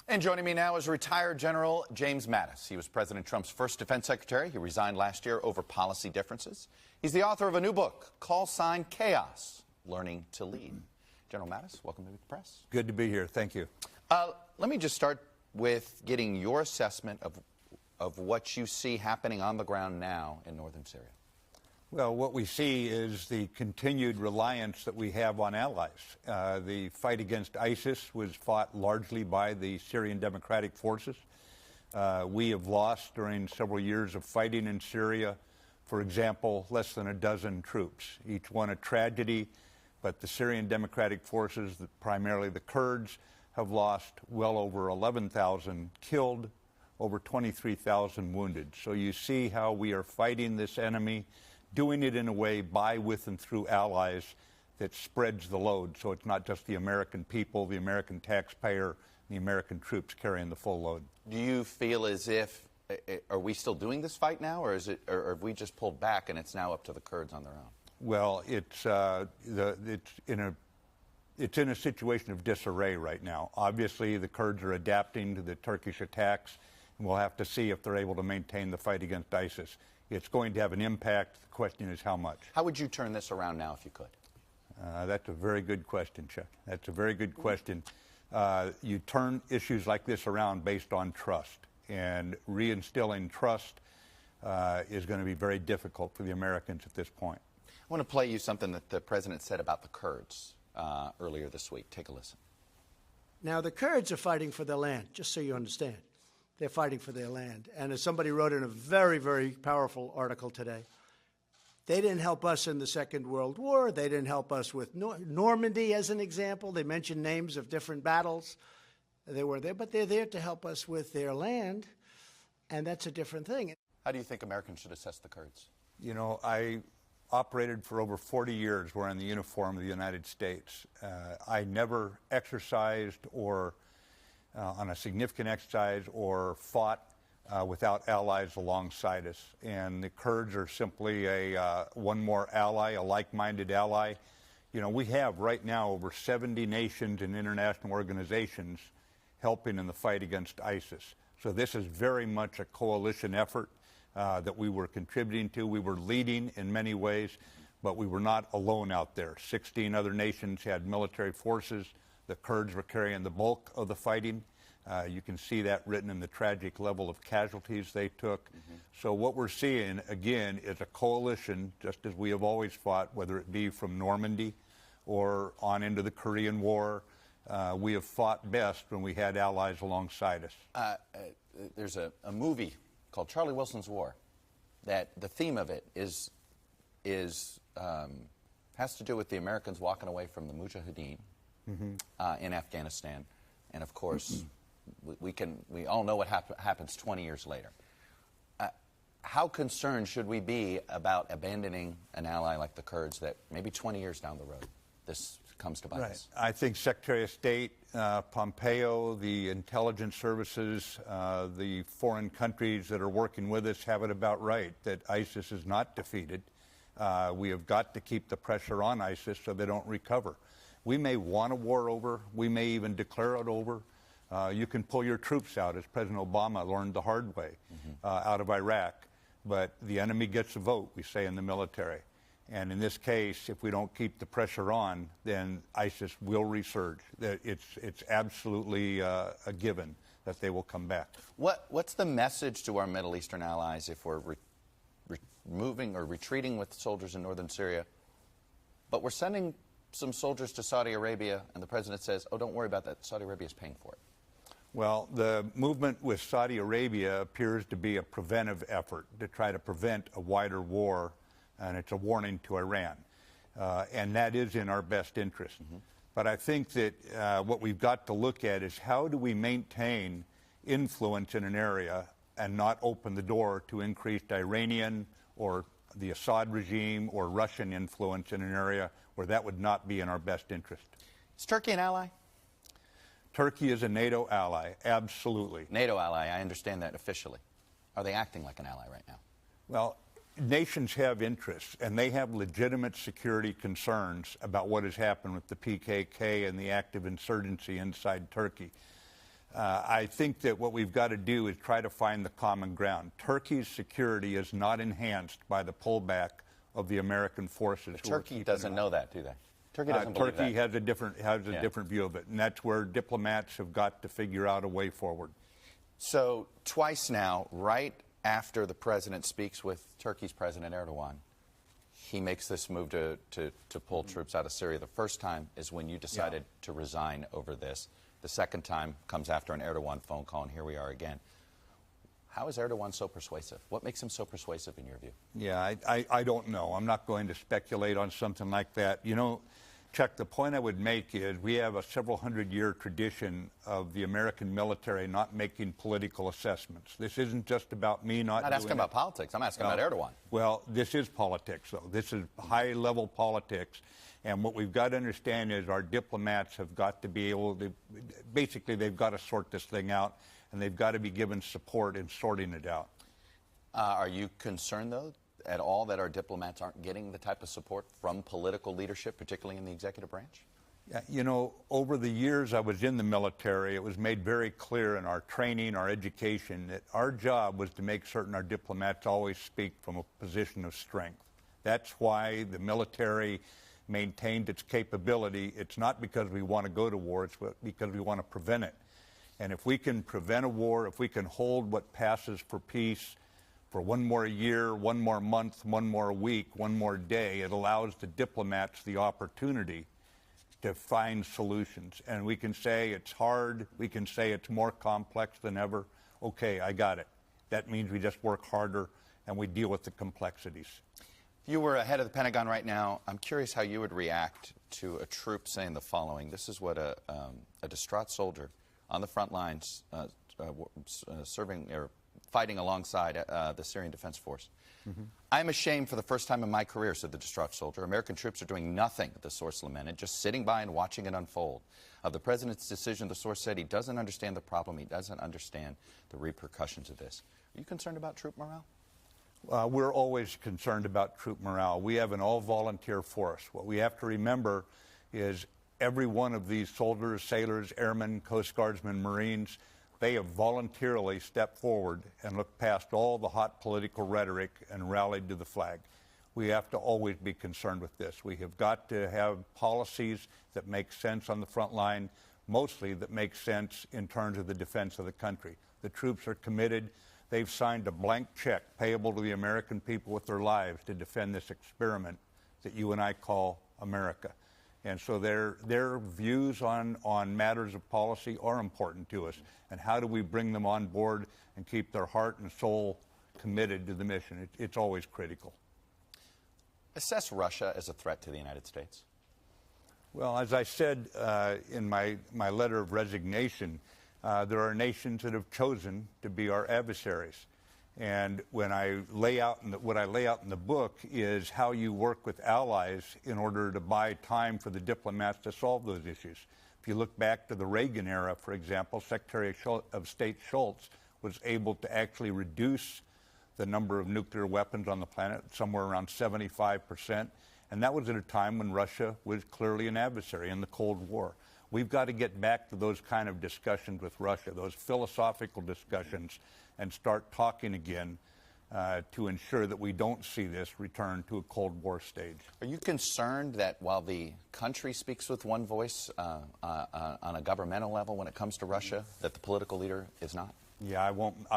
And joining me now is retired General James Mattis. He was President Trump's first defense secretary. He resigned last year over policy differences. He's the author of a new book, Call Sign Chaos, Learning to Lead. General Mattis, welcome to the press. Good to be here. Thank you. Let me just start with getting your assessment of what you see happening on the ground now in northern Syria. Well, what we see is the continued reliance that we have on allies. The fight against ISIS was fought largely by the Syrian Democratic Forces. We have lost during several years of fighting in Syria, for example, less than a dozen troops, each one a tragedy, but the Syrian Democratic Forces, primarily the Kurds, have lost well over 11,000 killed, over 23,000 wounded. So you see how we are fighting this enemy, doing it in a way by, with, and through allies that spreads the load. So it's not just the American people, the American taxpayer, the American troops carrying the full load. Do you feel as if, are we still doing this fight now, or have we just pulled back and it's now up to the Kurds on their own? Well, it's in a situation of disarray right now. Obviously, the Kurds are adapting to the Turkish attacks, and we'll have to see if they're able to maintain the fight against ISIS. It's going to have an impact. The question is how much. How would you turn this around now if you could? That's a very good question, Chuck. That's a very good question. You turn issues like this around based on trust, and reinstilling trust is going to be very difficult for the Americans at this point. I want to play you something that the president said about the Kurds earlier this week. Take a listen. Now, the Kurds are fighting for their land, just so you understand. They're fighting for their land. And as somebody wrote in a very, very powerful article today, they didn't help us in the Second World War. They didn't help us with Normandy, as an example. They mentioned names of different battles. They were there, but they're there to help us with their land, and that's a different thing. How do you think Americans should assess the Kurds? You know, I operated for over 40 years wearing the uniform of the United States. I never exercised or on a significant exercise or fought without allies alongside us. And the Kurds are simply one more ally, a like-minded ally. You know, we have right now over 70 nations and international organizations helping in the fight against ISIS. So this is very much a coalition effort that we were contributing to. We were leading in many ways, but we were not alone out there. 16 other nations had military forces. The Kurds were carrying the bulk of the fighting. You can see that written in the tragic level of casualties they took. So what we're seeing, again, is a coalition, just as we have always fought, whether it be from Normandy or on into the Korean War. We have fought best when we had allies alongside us. There's a movie called Charlie Wilson's War that the theme of it has to do with the Americans walking away from the Mujahideen in Afghanistan, and of course we all know what happens 20 years later. How concerned should we be about abandoning an ally like the Kurds that maybe 20 years down the road this comes to bite us? I think Secretary of State Pompeo, the intelligence services, the foreign countries that are working with us have it about right, that ISIS is not defeated. We have got to keep the pressure on ISIS so they don't recover. We may want a war over. We may even declare it over. You can pull your troops out, as President Obama learned the hard way, out of Iraq. But the enemy gets a vote, we say in the military. And in this case, if we don't keep the pressure on, then ISIS will resurge. It's absolutely a given that they will come back. What's the message to our Middle Eastern allies if we're moving or retreating with soldiers in northern Syria, but we're sending some soldiers to Saudi Arabia, and the president says, oh, don't worry about that, Saudi Arabia is paying for it? Well, the movement with Saudi Arabia appears to be a preventive effort to try to prevent a wider war, and it's a warning to Iran. And that is in our best interest. But I think that what we've got to look at is how do we maintain influence in an area and not open the door to increased Iranian or the Assad regime or Russian influence in an area where that would not be in our best interest. Is Turkey an ally? Turkey is a NATO ally, absolutely. NATO ally, I understand that officially. Are they acting like an ally right now? Well, nations have interests, and they have legitimate security concerns about what has happened with the PKK and the active insurgency inside Turkey. I think that what we've got to do is try to find the common ground. Turkey's security is not enhanced by the pullback of the American forces. But Turkey doesn't know that, do they? Turkey doesn't believe Turkey that. has a different view of it, and that's where diplomats have got to figure out a way forward. So twice now, right after the president speaks with Turkey's President Erdogan, he makes this move to pull troops out of Syria. The first time is when you decided to resign over this. The second time comes after an Erdogan phone call, and here we are again. How is Erdogan so persuasive? What makes him so persuasive in your view? Yeah, I don't know. I'm not going to speculate on something like that. You know, Chuck, the point I would make is we have a several hundred-year tradition of the American military not making political assessments. This isn't just about me not I'm not asking about politics. I'm asking about Erdogan. Well, this is politics, though. This is high-level politics. And what we've got to understand is our diplomats have got to be able to, basically, they've got to sort this thing out, and they've got to be given support in sorting it out. Are you concerned, though, at all that our diplomats aren't getting the type of support from political leadership, particularly in the executive branch? Yeah, you know, over the years I was in the military, it was made very clear in our training, our education, that our job was to make certain our diplomats always speak from a position of strength. That's why the military maintained its capability. It's not because we want to go to war, it's because we want to prevent it. And if we can prevent a war, if we can hold what passes for peace for one more year, one more month, one more week, one more day, it allows the diplomats the opportunity to find solutions. And we can say it's hard, we can say it's more complex than ever. Okay, I got it. That means we just work harder and we deal with the complexities. If you were head of the Pentagon right now, I'm curious how you would react to a troop saying the following. This is what a distraught soldier on the front lines serving or fighting alongside the Syrian Defense Force. I'm ashamed for the first time in my career, said the distraught soldier. American troops are doing nothing, the source lamented, just sitting by and watching it unfold. Of the president's decision, the source said he doesn't understand the problem. He doesn't understand the repercussions of this. Are you concerned about troop morale? We're always concerned about troop morale. We have an all-volunteer force. What we have to remember is every one of these soldiers, sailors, airmen, Coast Guardsmen, Marines, they have voluntarily stepped forward and looked past all the hot political rhetoric and rallied to the flag. We have to always be concerned with this. We have got to have policies that make sense on the front line, mostly that make sense in terms of the defense of the country. The troops are committed. They've signed a blank check payable to the American people with their lives to defend this experiment that you and I call America. And so their views on matters of policy are important to us. And how do we bring them on board and keep their heart and soul committed to the mission? It's always critical. Assess Russia as a threat to the United States. Well, as I said in my letter of resignation, there are nations that have chosen to be our adversaries. And when I lay out what I lay out in the book is how you work with allies in order to buy time for the diplomats to solve those issues. If you look back to the Reagan era, for example, Secretary of State Shultz was able to actually reduce the number of nuclear weapons on the planet somewhere around 75%. And that was at a time when Russia was clearly an adversary in the Cold War. We've got to get back to those kind of discussions with Russia, those philosophical discussions, and start talking again to ensure that we don't see this return to a Cold War stage. Are you concerned that while the country speaks with one voice on a governmental level when it comes to Russia, that the political leader is not? Yeah, I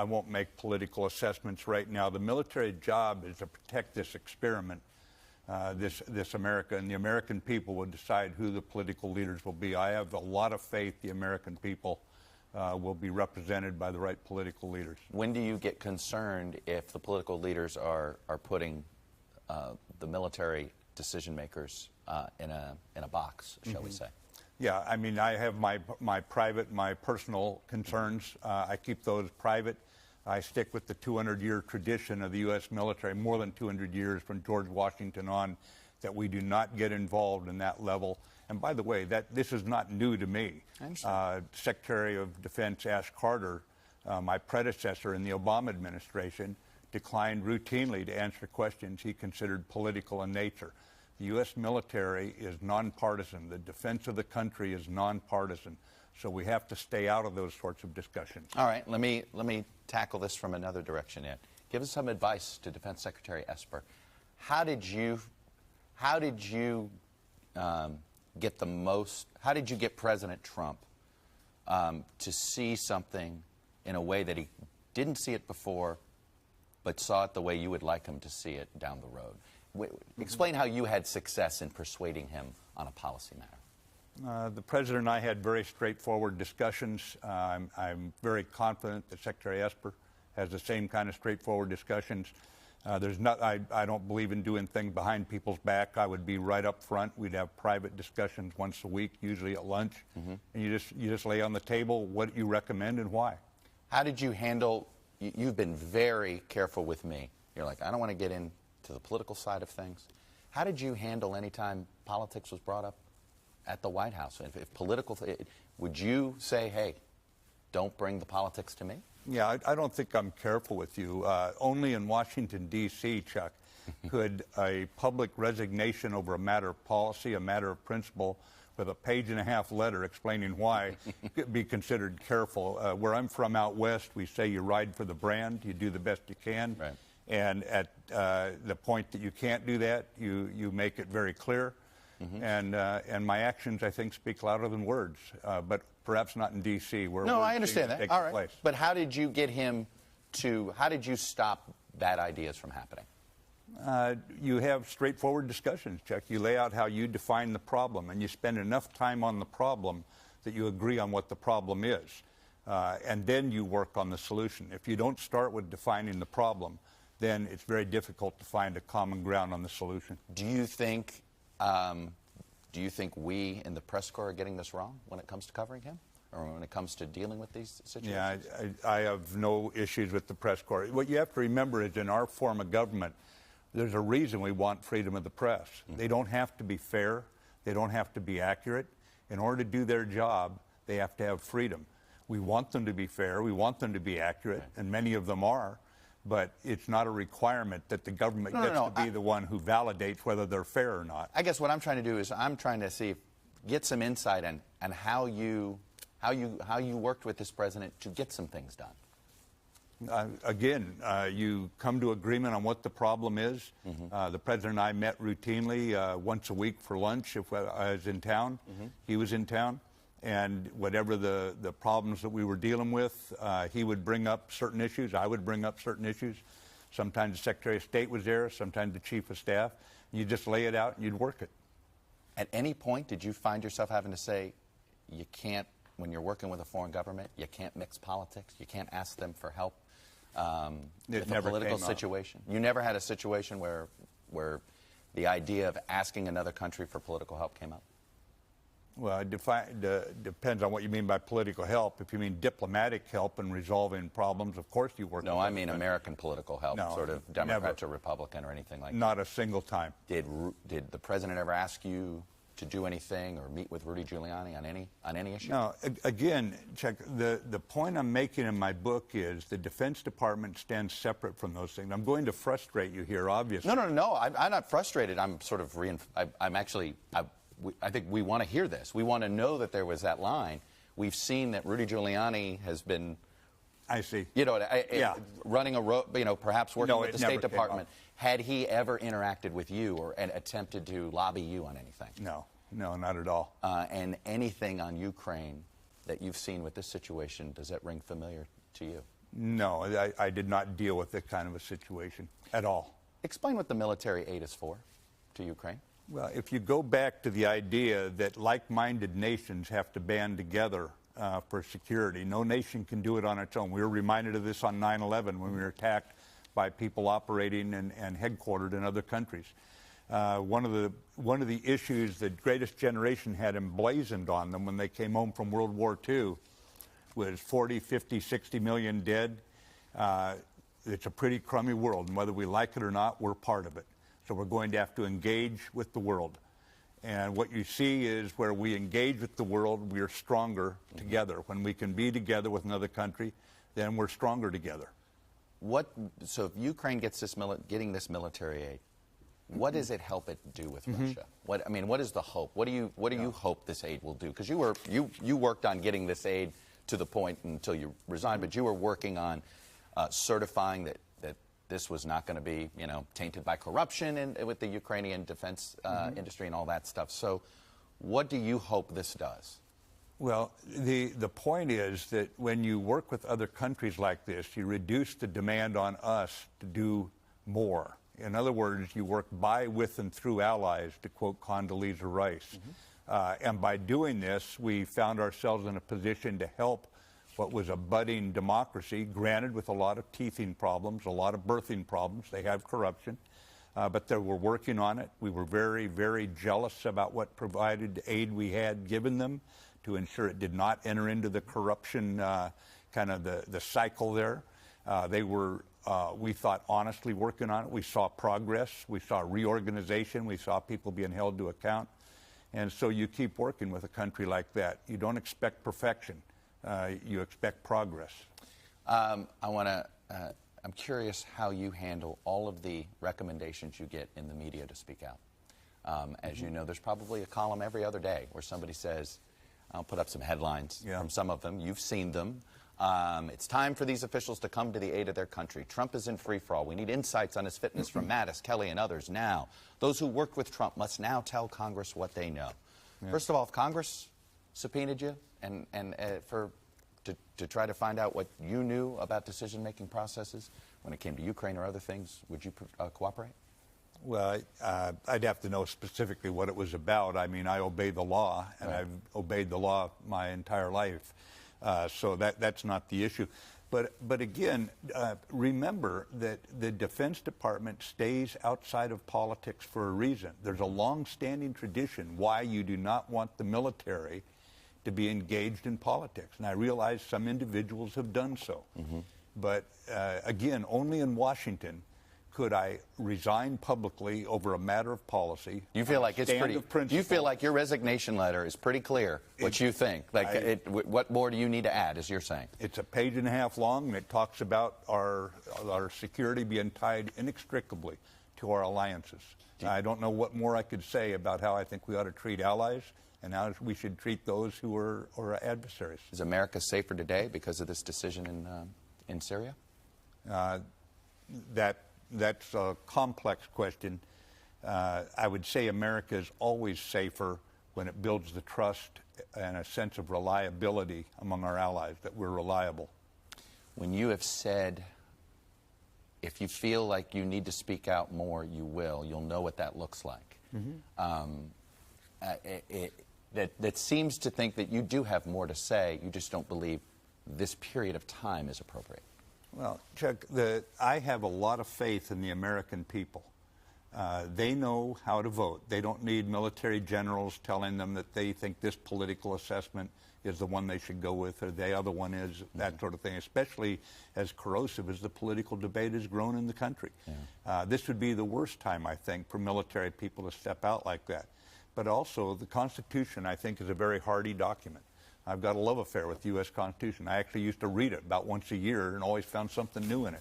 won't make political assessments right now. The military job is to protect this experiment, this America, and the American people will decide who the political leaders will be. I have a lot of faith the American people will be represented by the right political leaders. When do you get concerned if the political leaders are putting the military decision makers in a box, shall we say? Yeah, I mean, I have my personal concerns. I keep those private. I stick with the 200-year tradition of the U.S. military, more than 200 years from George Washington on, that we do not get involved in that level. And by the way, this is not new to me. Secretary of Defense Ash Carter, my predecessor in the Obama administration, declined routinely to answer questions he considered political in nature. The U.S. military is nonpartisan. The defense of the country is nonpartisan. So we have to stay out of those sorts of discussions. All right, let me tackle this from another direction, Ed. Give us some advice to Defense Secretary Esper. How did you get President Trump to see something in a way that he didn't see it before, but saw it the way you would like him to see it down the road? Explain how you had success in persuading him on a policy matter. The President and I had very straightforward discussions. I'm very confident that Secretary Esper has the same kind of straightforward discussions. I don't believe in doing things behind people's back. I would be right up front. We'd have private discussions once a week, usually at lunch. And you just lay on the table what you recommend and why. How did you handle, you've been very careful with me. You're like, I don't want to get into the political side of things. How did you handle any time politics was brought up at the White House? If political, would you say, hey, don't bring the politics to me? Yeah, I don't think I'm careful with you. Only in Washington, D.C., Chuck, could a public resignation over a matter of policy, a matter of principle, with a page-and-a-half letter explaining why, be considered careful. Where I'm from out west, we say you ride for the brand, you do the best you can. Right. And at the point that you can't do that, you make it very clear. And my actions, I think, speak louder than words, but perhaps not in D.C. where no, I understand that. All right. Place. But how did you get him to? How did you stop bad ideas from happening? You have straightforward discussions, Chuck. You lay out how you define the problem, and you spend enough time on the problem that you agree on what the problem is, and then you work on the solution. If you don't start with defining the problem, then it's very difficult to find a common ground on the solution. Do you think we in the press corps are getting this wrong when it comes to covering him, or when it comes to dealing with these situations? Yeah, I have no issues with the press corps. What you have to remember is in our form of government, there's a reason we want freedom of the press. They don't have to be fair. They don't have to be accurate. In order to do their job, they have to have freedom. We want them to be fair. We want them to be accurate, and many of them are. But it's not a requirement that the government gets to be the one who validates whether they're fair or not. I guess what I'm trying to do is I'm trying to get some insight on how you worked with this president to get some things done. Again, you come to agreement on what the problem is. The president and I met routinely once a week for lunch if I was in town. He was in town. And whatever the problems that we were dealing with, he would bring up certain issues. I would bring up certain issues. Sometimes the Secretary of State was there, sometimes the Chief of Staff. You just lay it out and you'd work it. At any point, did you find yourself having to say, you can't, when you're working with a foreign government, you can't mix politics, you can't ask them for help with a political situation? You never had a situation where the idea of asking another country for political help came up? Well, it depends on what you mean by political help. If you mean diplomatic help in resolving problems, of course you work. No, I mean American political help, sort of Democrat to Republican or anything like that. Not a single time. Did the president ever ask you to do anything or meet with Rudy Giuliani on any issue? No. Again, Chuck, the point I'm making in my book is the Defense Department stands separate from those things. I'm going to frustrate you here, obviously. No. I'm not frustrated. I'm sort of I think we want to hear this. We want to know that there was that line. We've seen that Rudy Giuliani has been, I see, running perhaps working with the State Department. Had he ever interacted with you or attempted to lobby you on anything? No, not at all. And anything on Ukraine that you've seen with this situation, does that ring familiar to you? No, I did not deal with that kind of a situation at all. Explain what the military aid is for to Ukraine. Well, if you go back to the idea that like-minded nations have to band together for security, no nation can do it on its own. We were reminded of this on 9/11 when we were attacked by people operating and headquartered in other countries. One of the issues that Greatest Generation had emblazoned on them when they came home from World War II was 40, 50, 60 million dead. It's a pretty crummy world, and whether we like it or not, we're part of it. So we're going to have to engage with the world. And what you see is where we engage with the world, we are stronger together. When we can be together with another country, then we're stronger together. So if Ukraine gets getting this military aid, what does it help it do with Russia? What is the hope? What do you hope this aid will do? Because you worked on getting this aid to the point until you resigned, but you were working on certifying that this was not going to be, tainted by corruption and with the Ukrainian defense industry and all that stuff. So, what do you hope this does? Well, the point is that when you work with other countries like this, you reduce the demand on us to do more. In other words, you work by, with, and through allies, to quote Condoleezza Rice. And by doing this, we found ourselves in a position to help what was a budding democracy, granted with a lot of teething problems, a lot of birthing problems. They have corruption, but they were working on it. We were very, very jealous about what provided aid we had given them to ensure it did not enter into the corruption, kind of the cycle there. They were, we thought, honestly working on it. We saw progress. We saw reorganization. We saw people being held to account. And so you keep working with a country like that. You don't expect perfection. You expect progress. I'm curious how you handle all of the recommendations you get in the media to speak out. As you know, there's probably a column every other day where somebody says, I'll put up some headlines from some of them. You've seen them. It's time for these officials to come to the aid of their country. Trump is in free for all. We need insights on his fitness from Mattis, Kelly, and others now. Those who worked with Trump must now tell Congress what they know. First of all, if Congress subpoenaed you to try to find out what you knew about decision-making processes when it came to Ukraine or other things, would you cooperate? Well, I'd have to know specifically what it was about. I mean, I obey the law, and I've obeyed the law my entire life. So that's not the issue. But again, remember that the Defense Department stays outside of politics for a reason. There's a long-standing tradition why you do not want the military to be engaged in politics. And I realize some individuals have done so. But again, only in Washington could I resign publicly over a matter of policy. You feel like it's pretty. You feel like your resignation letter is pretty clear what you think. Like, what more do you need to add, as you're saying? It's a page and a half long, and it talks about our security being tied inextricably to our alliances. I don't know what more I could say about how I think we ought to treat allies and how we should treat those who are our adversaries. Is America safer today because of this decision in Syria? That's a complex question. I would say America is always safer when it builds the trust and a sense of reliability among our allies, that we're reliable. When you have said, if you feel like you need to speak out more, you will. You'll know what that looks like. That seems to think that you do have more to say. You just don't believe this period of time is appropriate. Well, Chuck, I have a lot of faith in the American people. They know how to vote. They don't need military generals telling them that they think this political assessment is the one they should go with or the other one is, that sort of thing, especially as corrosive as the political debate has grown in the country. This would be the worst time, I think, for military people to step out like that. But also, the Constitution, I think, is a very hardy document. I've got a love affair with the U.S. Constitution. I actually used to read it about once a year and always found something new in it.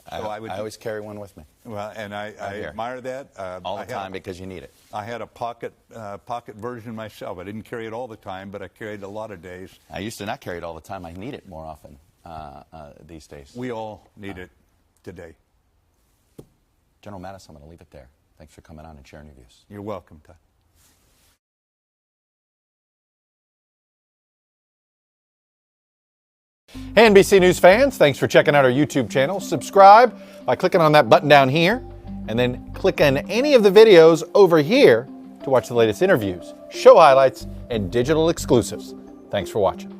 So I always carry one with me. Well, and I admire that. All the time because you need it. I had a pocket version myself. I didn't carry it all the time, but I carried it a lot of days. I used to not carry it all the time. I need it more often these days. We all need it today. General Mattis, I'm going to leave it there. Thanks for coming on and sharing your views. You're welcome, Todd. Hey, NBC News fans, thanks for checking out our YouTube channel. Subscribe by clicking on that button down here, and then click on any of the videos over here to watch the latest interviews, show highlights, and digital exclusives. Thanks for watching.